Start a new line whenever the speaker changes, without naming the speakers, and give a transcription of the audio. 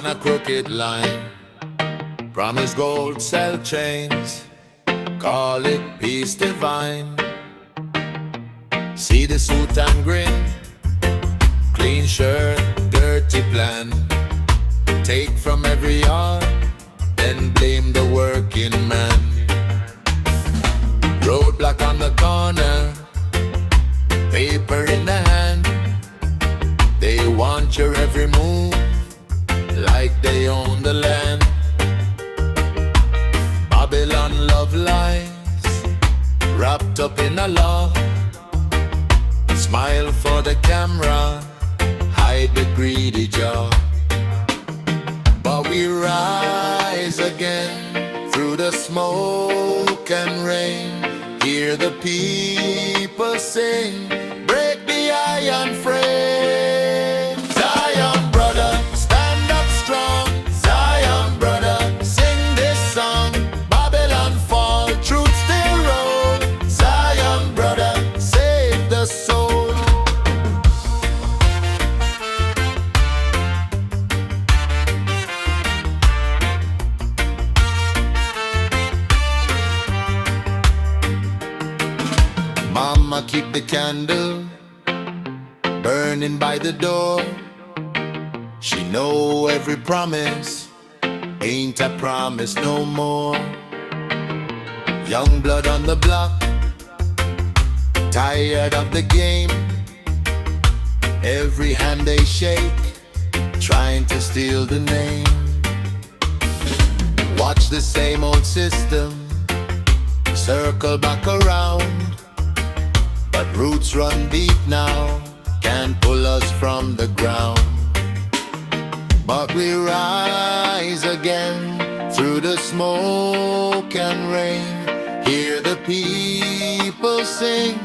on a crooked line. Promise gold, sell chains, call it peace divine. See the suit and grin, clean shirt, dirty plan. Take from every yard, then blame the working man. Roadblock on the corner, paper in the hand. They want your every move, like they own the land. Babylon love lies, wrapped up in a law. Smile for the camera, hide the greedy jaw. But we rise again through the smoke and rain. Hear the people sing, break the iron frame. Zion brother, stand up strong. Zion brother, sing this song. Babylon fall, truth still roll. Zion brother, save the soul. Mama keep the candle burning by the door. She know every promise ain't a promise no more. Young blood on the block, tired of the game. Every hand they shake, trying to steal the name. Watch the same old system circle back around. But roots run deep now, can't pull us from the ground. But we rise again through the smoke and rain. Hear the people sing,